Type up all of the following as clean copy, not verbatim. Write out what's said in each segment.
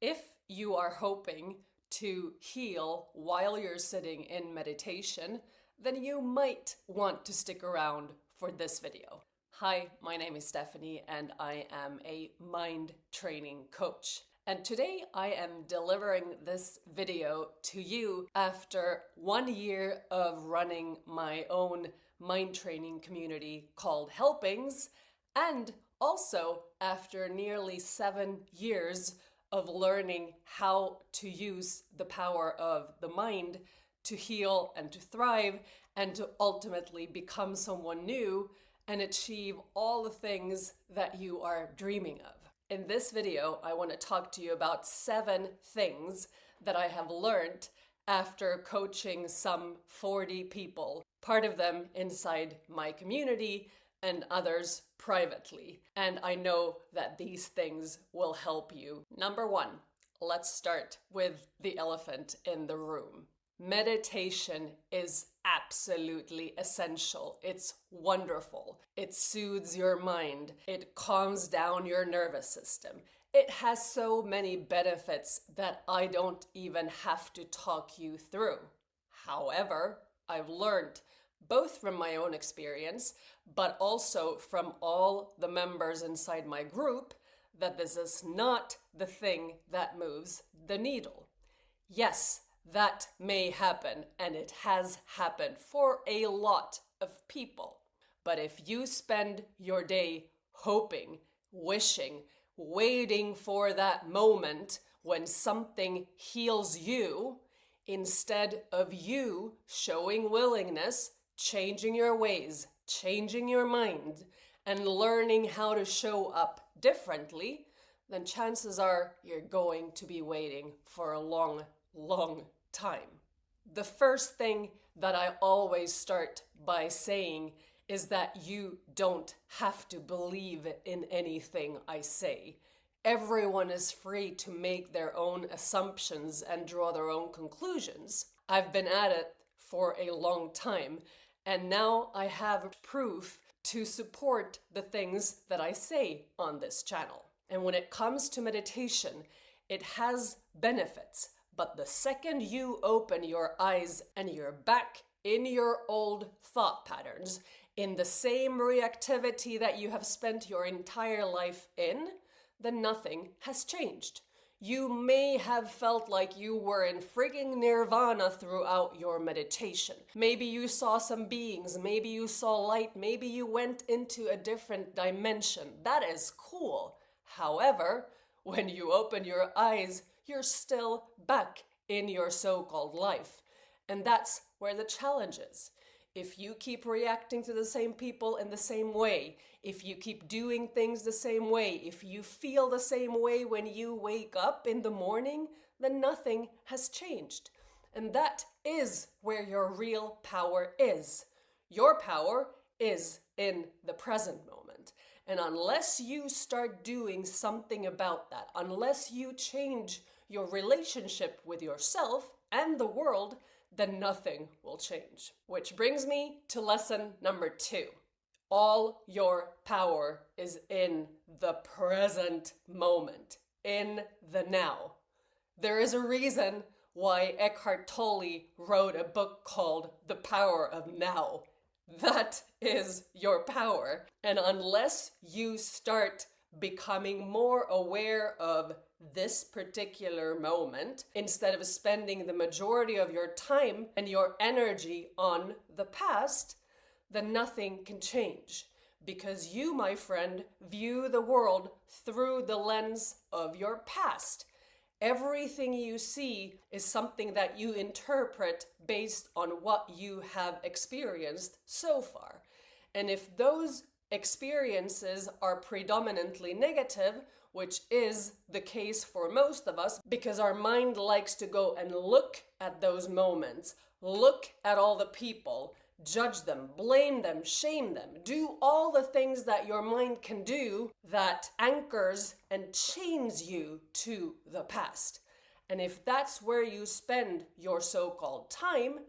If you are hoping to heal while you're sitting in meditation, then you might want to stick around for this video. Hi, my name is Stephanie and I am a mind training coach. And today I am delivering this video to you after 1 year of running my own mind training community called Helpings, and also after nearly 7 years of learning how to use the power of the mind to heal and to thrive and to ultimately become someone new and achieve all the things that you are dreaming of. In this video, I want to talk to you about 7 things that I have learned after coaching some 40 people, part of them inside my community and others privately. And I know that these things will help you. Number 1, let's start with the elephant in the room. Meditation is absolutely essential. It's wonderful. It soothes your mind. It calms down your nervous system. It has so many benefits that I don't even have to talk you through. However, I've learned both from my own experience, but also from all the members inside my group, that this is not the thing that moves the needle. Yes, that may happen, and it has happened for a lot of people. But if you spend your day hoping, wishing, waiting for that moment when something heals you, instead of you showing willingness, changing your ways, changing your mind, and learning how to show up differently, then chances are you're going to be waiting for a long time. The first thing that I always start by saying is that you don't have to believe in anything I say. Everyone is free to make their own assumptions and draw their own conclusions. I've been at it for a long time, and now I have proof to support the things that I say on this channel. And when it comes to meditation, it has benefits. But the second you open your eyes and you're back in your old thought patterns, in the same reactivity that you have spent your entire life in, then nothing has changed. You may have felt like you were in frigging nirvana throughout your meditation. Maybe you saw some beings, maybe you saw light, maybe you went into a different dimension. That is cool. However, when you open your eyes, you're still back in your so-called life. And that's where the challenge is. If you keep reacting to the same people in the same way, if you keep doing things the same way, if you feel the same way when you wake up in the morning, then nothing has changed. And that is where your real power is. Your power is in the present moment. And unless you start doing something about that, unless you change your relationship with yourself and the world, then nothing will change. Which brings me to lesson number 2. All your power is in the present moment, in the now. There is a reason why Eckhart Tolle wrote a book called The Power of Now. That is your power. And unless you start becoming more aware of this particular moment, instead of spending the majority of your time and your energy on the past, then nothing can change. Because you, my friend, view the world through the lens of your past. Everything you see is something that you interpret based on what you have experienced so far. And if those experiences are predominantly negative, which is the case for most of us, because our mind likes to go and look at those moments, look at all the people, judge them, blame them, shame them, do all the things that your mind can do that anchors and chains you to the past. And if that's where you spend your so-called time,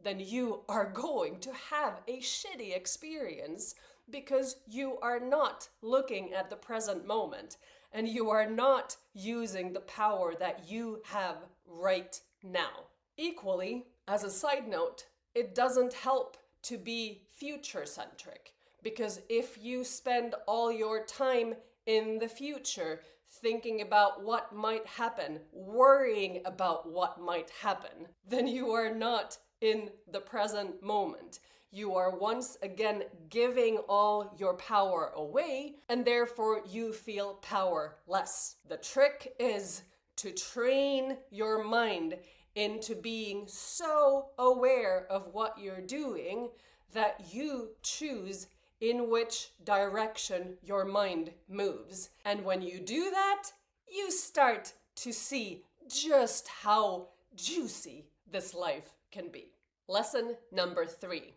then you are going to have a shitty experience because you are not looking at the present moment. and you are not using the power that you have right now. Equally, as a side note, it doesn't help to be future-centric, because if you spend all your time in the future thinking about what might happen, worrying about what might happen, then you are not in the present moment. You are once again giving all your power away, and therefore you feel powerless. The trick is to train your mind into being so aware of what you're doing that you choose in which direction your mind moves. And when you do that, you start to see just how juicy this life can be. Lesson number 3.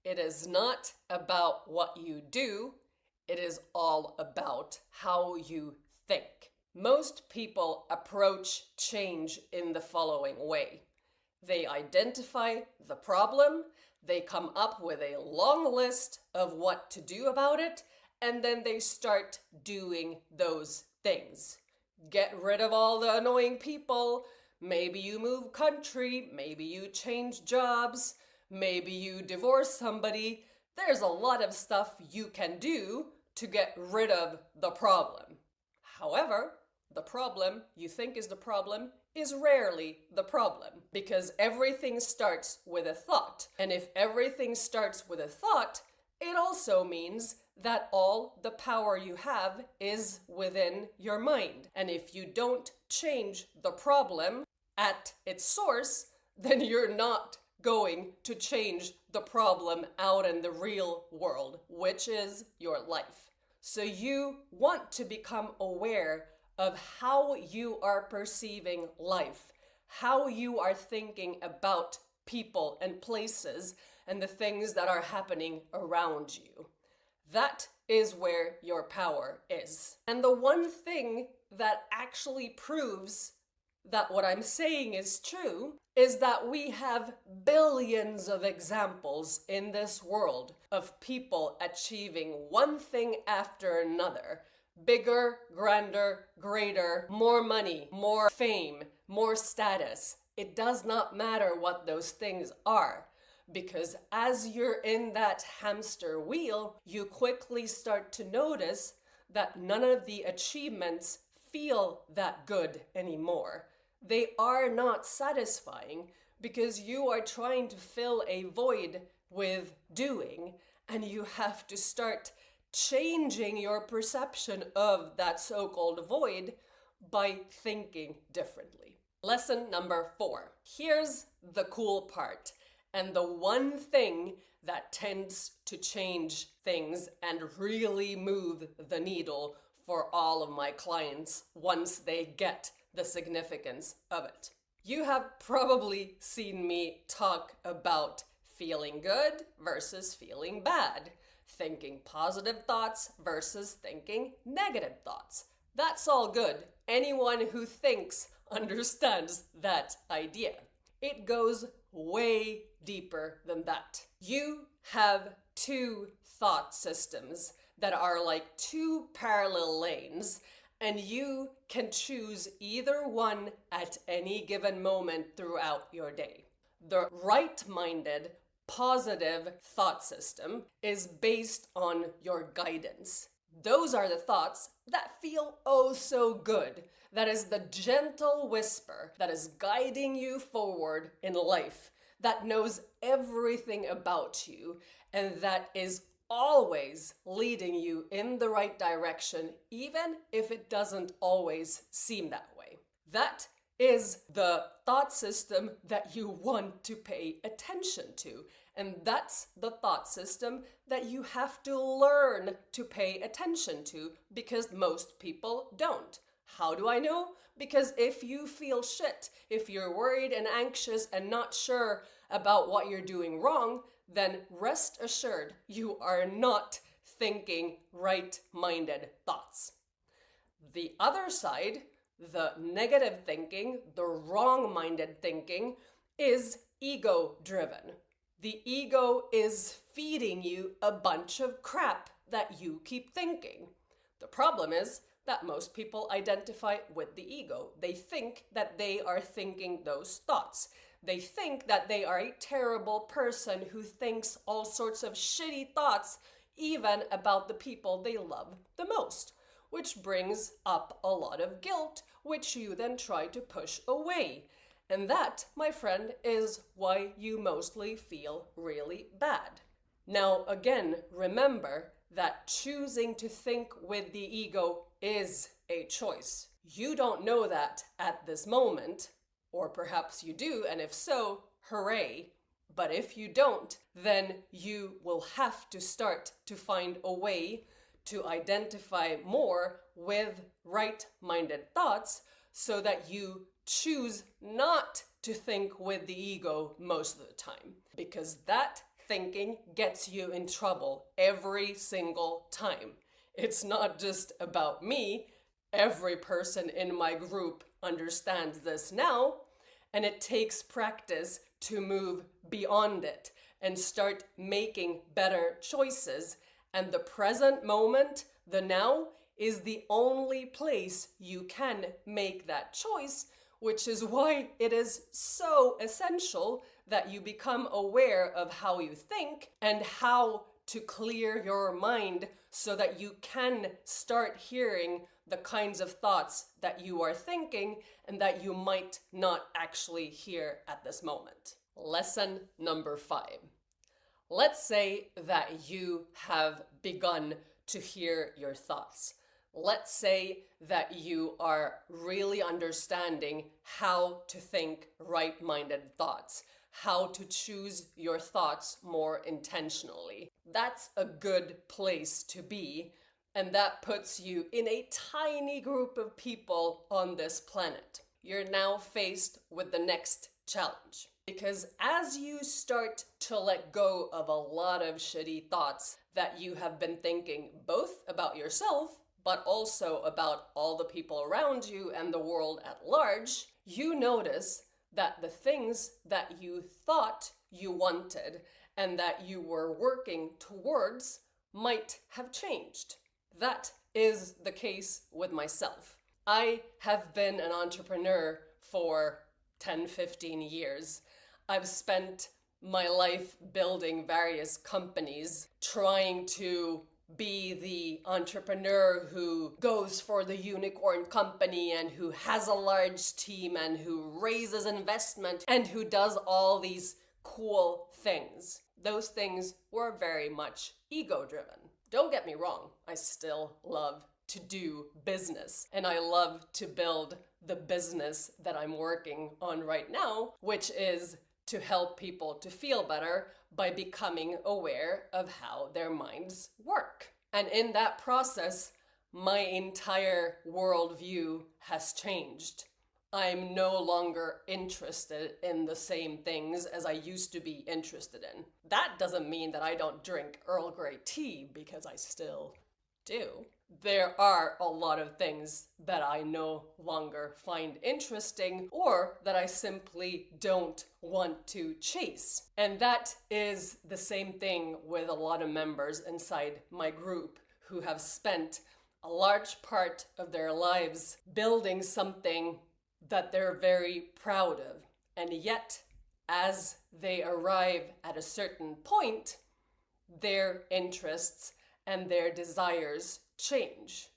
It is not about what you do, it is all about how you think. Most people approach change in the following way. They identify the problem, they come up with a long list of what to do about it, and then they start doing those things. Get rid of all the annoying people. Maybe you move country, maybe you change jobs, maybe you divorce somebody. There's a lot of stuff you can do to get rid of the problem. However, the problem you think is the problem is rarely the problem, because everything starts with a thought. And if everything starts with a thought, it also means that all the power you have is within your mind. And if you don't change the problem at its source, then you're not going to change the problem out in the real world, which is your life. So you want to become aware of how you are perceiving life, how you are thinking about people and places and the things that are happening around you. That is where your power is. And the one thing that actually proves that what I'm saying is true is that we have billions of examples in this world of people achieving one thing after another. Bigger, grander, greater, more money, more fame, more status. It does not matter what those things are, because as you're in that hamster wheel, you quickly start to notice that none of the achievements feel that good anymore. They are not satisfying because you are trying to fill a void with doing, and you have to start changing your perception of that so-called void by thinking differently. Lesson number 4. Here's the cool part, and the one thing that tends to change things and really move the needle for all of my clients once they get the significance of it. You have probably seen me talk about feeling good versus feeling bad, thinking positive thoughts versus thinking negative thoughts. That's all good. Anyone who thinks understands that idea. It goes way deeper than that. You have two thought systems that are like two parallel lanes, and you can choose either one at any given moment throughout your day. The right-minded, positive thought system is based on your guidance. Those are the thoughts that feel oh so good. That is the gentle whisper that is guiding you forward in life, that knows everything about you, and that is always leading you in the right direction, even if it doesn't always seem that way. That is the thought system that you want to pay attention to. And that's the thought system that you have to learn to pay attention to, because most people don't. How do I know? Because if you feel shit, if you're worried and anxious and not sure about what you're doing wrong, then rest assured you are not thinking right-minded thoughts. The other side, the negative thinking, the wrong-minded thinking, is ego-driven. The ego is feeding you a bunch of crap that you keep thinking. The problem is that most people identify with the ego. They think that they are thinking those thoughts. They think that they are a terrible person who thinks all sorts of shitty thoughts, even about the people they love the most, which brings up a lot of guilt, which you then try to push away. And that, my friend, is why you mostly feel really bad. Now, again, remember that choosing to think with the ego is a choice. You don't know that at this moment, or perhaps you do, and if so, hooray. But if you don't, then you will have to start to find a way to identify more with right-minded thoughts so that you choose not to think with the ego most of the time. Because that thinking gets you in trouble every single time. It's not just about me. Every person in my group understands this now, and it takes practice to move beyond it and start making better choices. And the present moment, the now, is the only place you can make that choice, which is why it is so essential that you become aware of how you think and how to clear your mind so that you can start hearing the kinds of thoughts that you are thinking and that you might not actually hear at this moment. Lesson number 5. Let's say that you have begun to hear your thoughts. Let's say that you are really understanding how to think right-minded thoughts, how to choose your thoughts more intentionally. That's a good place to be, and that puts you in a tiny group of people on this planet. You're now faced with the next challenge. Because as you start to let go of a lot of shitty thoughts that you have been thinking both about yourself, but also about all the people around you and the world at large, you notice that the things that you thought you wanted and that you were working towards might have changed. That is the case with myself. I have been an entrepreneur for 10, 15 years. I've spent my life building various companies, trying to be the entrepreneur who goes for the unicorn company and who has a large team and who raises investment and who does all these cool things. Those things were very much ego-driven. Don't get me wrong, I still love to do business and I love to build the business that I'm working on right now, which is to help people to feel better by becoming aware of how their minds work. And in that process, my entire worldview has changed. I'm no longer interested in the same things as I used to be interested in. That doesn't mean that I don't drink Earl Grey tea, because I still do. There are a lot of things that I no longer find interesting or that I simply don't want to chase. And that is the same thing with a lot of members inside my group who have spent a large part of their lives building something that they're very proud of. And yet, as they arrive at a certain point, their interests and their desires change.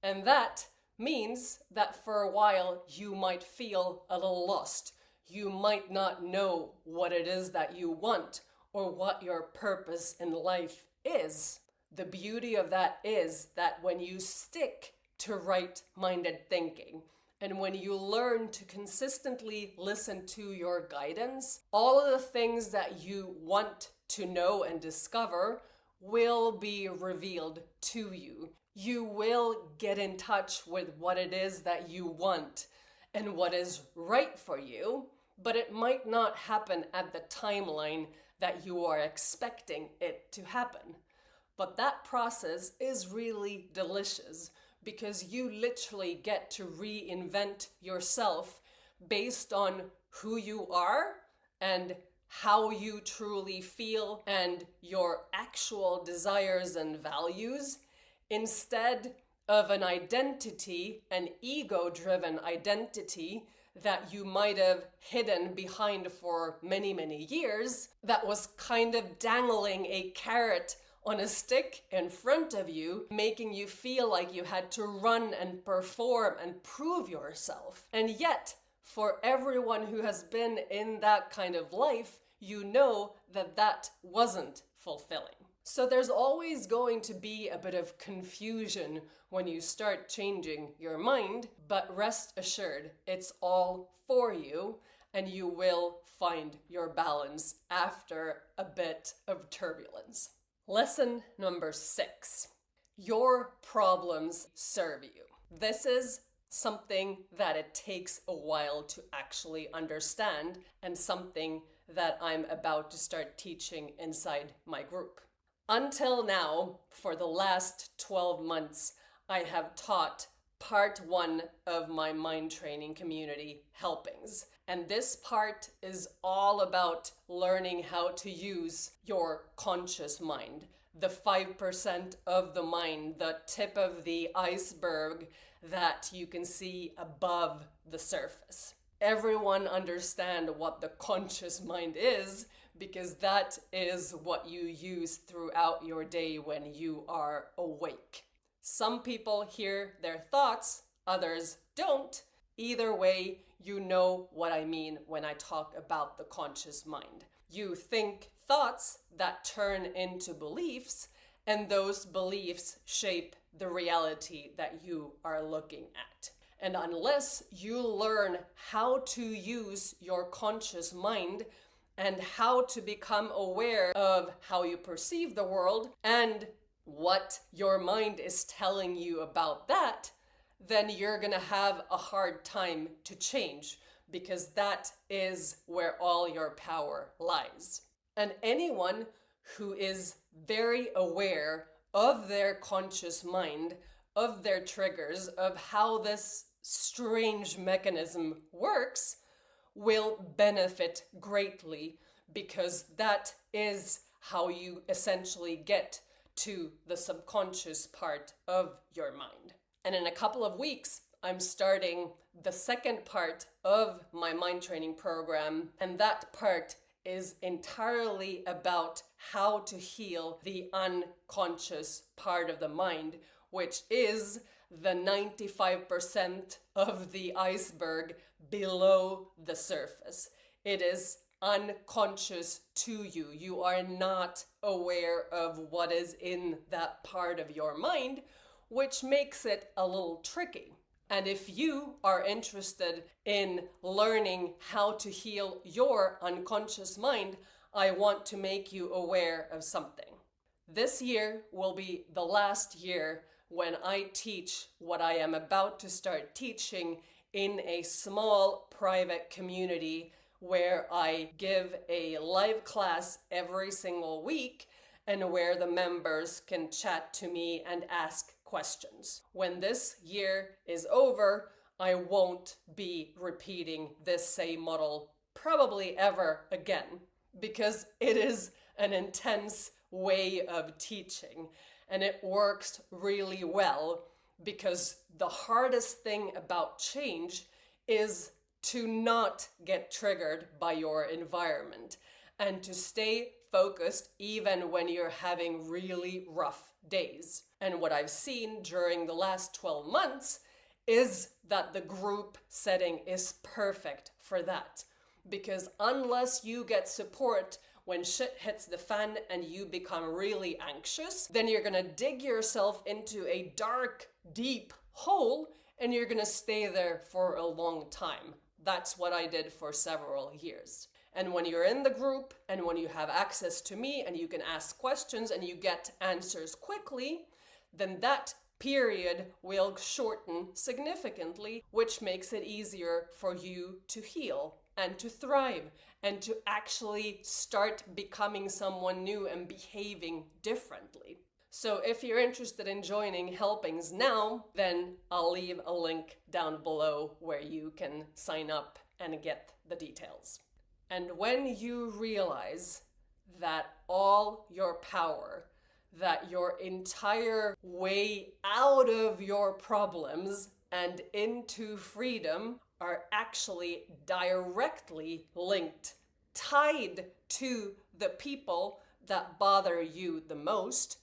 And that means that for a while you might feel a little lost. You might not know what it is that you want or what your purpose in life is. The beauty of that is that when you stick to right-minded thinking and when you learn to consistently listen to your guidance, all of the things that you want to know and discover will be revealed to you. You will get in touch with what it is that you want and what is right for you, but it might not happen at the timeline that you are expecting it to happen. But that process is really delicious because you literally get to reinvent yourself based on who you are and how you truly feel and your actual desires and values, instead of an identity, an ego-driven identity that you might have hidden behind for many, many years, that was kind of dangling a carrot on a stick in front of you, making you feel like you had to run and perform and prove yourself. And yet, for everyone who has been in that kind of life, you know that that wasn't fulfilling. So there's always going to be a bit of confusion when you start changing your mind, but rest assured, it's all for you and you will find your balance after a bit of turbulence. Lesson number 6. Your problems serve you. This is something that it takes a while to actually understand and something that I'm about to start teaching inside my group. Until now, for the last 12 months, I have taught part 1 of my mind training community helpings. And this part is all about learning how to use your conscious mind, the 5% of the mind, the tip of the iceberg that you can see above the surface. Everyone understand what the conscious mind is, because that is what you use throughout your day when you are awake. Some people hear their thoughts, others don't. Either way, you know what I mean when I talk about the conscious mind. You think thoughts that turn into beliefs, and those beliefs shape the reality that you are looking at. And unless you learn how to use your conscious mind and how to become aware of how you perceive the world and what your mind is telling you about that, then you're gonna have a hard time to change, because that is where all your power lies. And anyone who is very aware of their conscious mind, of their triggers, of how this strange mechanism works, will benefit greatly, because that is how you essentially get to the subconscious part of your mind. And in a couple of weeks, I'm starting the second part of my mind training program, and that part is entirely about how to heal the unconscious part of the mind, which is the 95% of the iceberg below the surface. It is unconscious to you. You are not aware of what is in that part of your mind, which makes it a little tricky. And if you are interested in learning how to heal your unconscious mind, I want to make you aware of something. This year will be the last year when I teach what I am about to start teaching in a small private community, where I give a live class every single week and where the members can chat to me and ask questions. When this year is over, I won't be repeating this same model probably ever again, because it is an intense way of teaching and it works really well, because the hardest thing about change is to not get triggered by your environment and to stay focused even when you're having really rough days. And what I've seen during the last 12 months is that the group setting is perfect for that. Because unless you get support when shit hits the fan and you become really anxious, then you're gonna dig yourself into a dark, deep hole and you're gonna stay there for a long time. That's what I did for several years. And when you're in the group and when you have access to me and you can ask questions and you get answers quickly, then that period will shorten significantly, which makes it easier for you to heal and to thrive and to actually start becoming someone new and behaving differently. So if you're interested in joining Helpings now, then I'll leave a link down below where you can sign up and get the details. And when you realize that all your power, that your entire way out of your problems and into freedom are actually directly linked, tied to the people that bother you the most,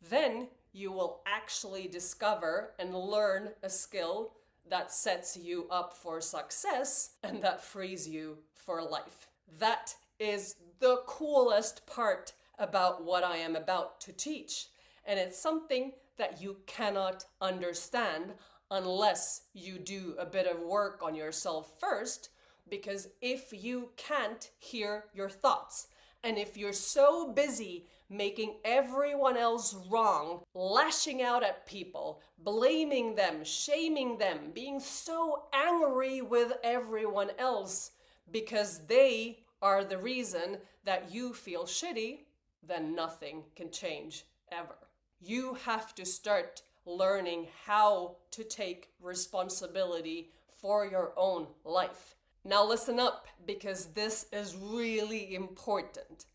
then you will actually discover and learn a skill that sets you up for success and that frees you for life. That is the coolest part about what I am about to teach. And it's something that you cannot understand unless you do a bit of work on yourself first, because if you can't hear your thoughts, and if you're so busy making everyone else wrong, lashing out at people, blaming them, shaming them, being so angry with everyone else because they are the reason that you feel shitty, then nothing can change ever. You have to start learning how to take responsibility for your own life. Now listen up, because this is really important.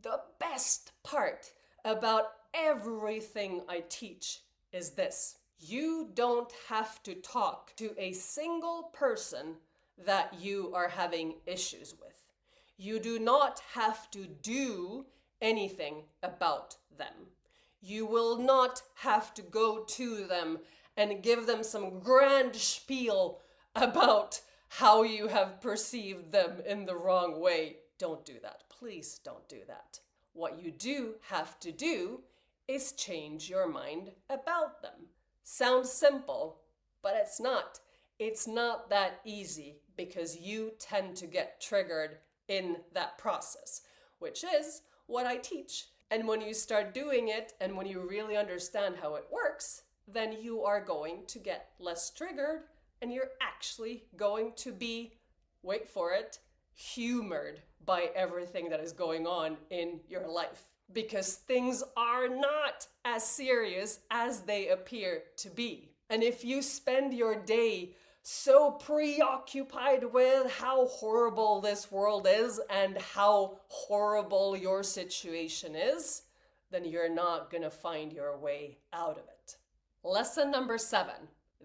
The best part about everything I teach is this: you don't have to talk to a single person that you are having issues with. You do not have to do anything about them. You will not have to go to them and give them some grand spiel about how you have perceived them in the wrong way. Don't do that. Please don't do that. What you do have to do is change your mind about them. Sounds simple, but it's not. It's not that easy, because you tend to get triggered in that process, which is what I teach. And when you start doing it, and when you really understand how it works, then you are going to get less triggered, and you're actually going to be, wait for it, humored by everything that is going on in your life. Because things are not as serious as they appear to be. And if you spend your day so preoccupied with how horrible this world is and how horrible your situation is, then you're not gonna find your way out of it. Lesson number 7.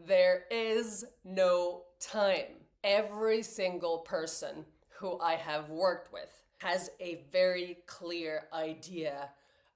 There is no time. Every single person who I have worked with has a very clear idea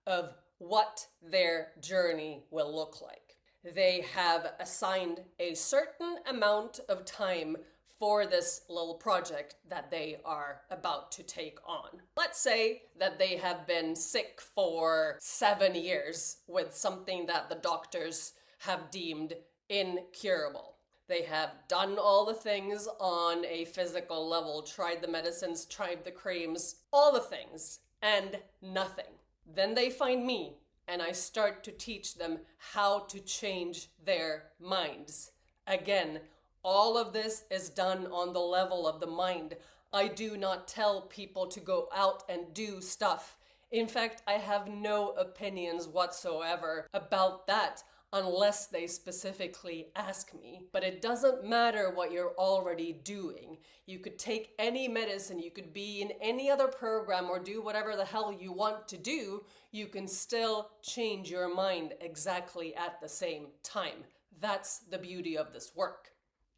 of what their journey will look like. They have assigned a certain amount of time for this little project that they are about to take on. Let's say that they have been sick for 7 years with something that the doctors have deemed incurable. They have done all the things on a physical level, tried the medicines, tried the creams, all the things, and nothing. Then they find me, and I start to teach them how to change their minds. Again, all of this is done on the level of the mind. I do not tell people to go out and do stuff. In fact, I have no opinions whatsoever about that unless they specifically ask me. But it doesn't matter what you're already doing. You could take any medicine, you could be in any other program or do whatever the hell you want to do. You can still change your mind exactly at the same time. That's the beauty of this work.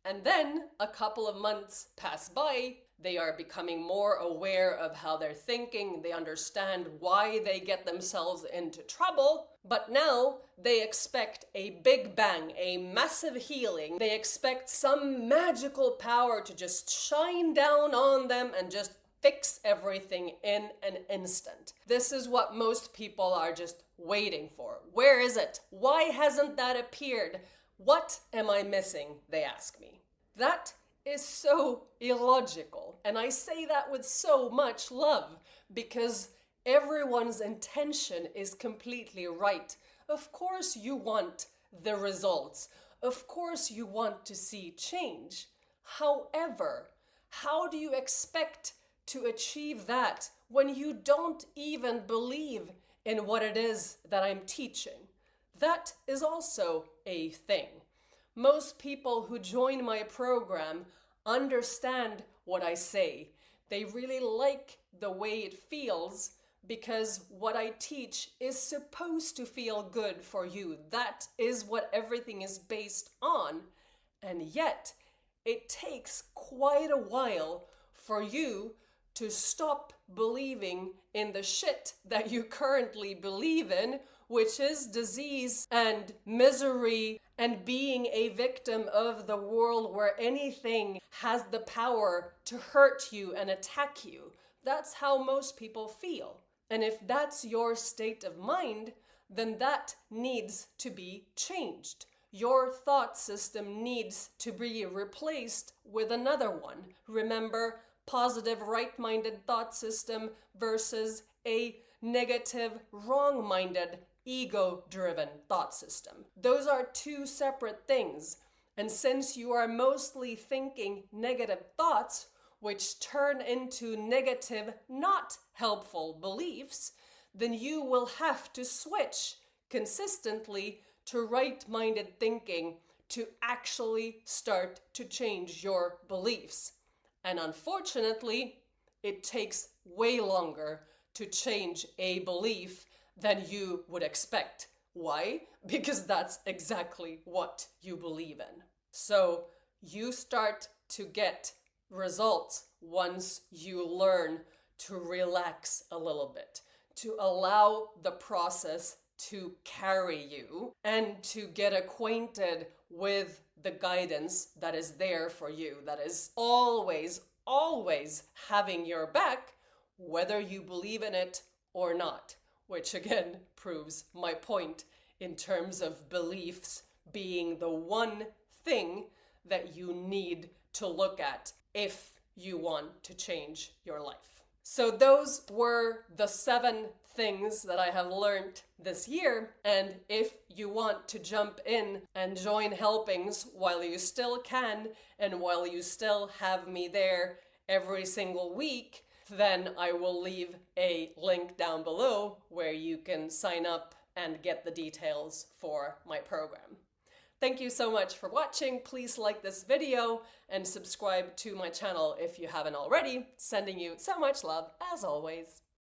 And then a couple of months pass by, they are becoming more aware of how they're thinking, they understand why they get themselves into trouble, but now they expect a big bang, a massive healing. They expect some magical power to just shine down on them and just fix everything in an instant. This is what most people are just waiting for. Where is it? Why hasn't that appeared? What am I missing? They ask me. That is so illogical. And I say that with so much love because everyone's intention is completely right. Of course you want the results. Of course you want to see change. However, how do you expect to achieve that when you don't even believe in what it is that I'm teaching? That is also a thing. Most people who join my program understand what I say. They really like the way it feels, because what I teach is supposed to feel good for you. That is what everything is based on. And yet, it takes quite a while for you to stop believing in the shit that you currently believe in, which is disease and misery and being a victim of the world where anything has the power to hurt you and attack you. That's how most people feel. And if that's your state of mind, then that needs to be changed. Your thought system needs to be replaced with another one. Remember, positive right-minded thought system versus a negative wrong-minded ego-driven thought system. Those are two separate things. And since you are mostly thinking negative thoughts, which turn into negative, not helpful beliefs, then you will have to switch consistently to right-minded thinking to actually start to change your beliefs. And unfortunately, it takes way longer to change a belief than you would expect. Why? Because that's exactly what you believe in. So you start to get results once you learn to relax a little bit, to allow the process to carry you and to get acquainted with the guidance that is there for you, that is always having your back, whether you believe in it or not, which again proves my point in terms of beliefs being the one thing that you need to look at if you want to change your life. So those were the 7 things that I have learned this year. And if you want to jump in and join Helpings while you still can, and while you still have me there every single week, then I will leave a link down below where you can sign up and get the details for my program. Thank you so much for watching. Please like this video and subscribe to my channel if you haven't already. Sending you so much love as always.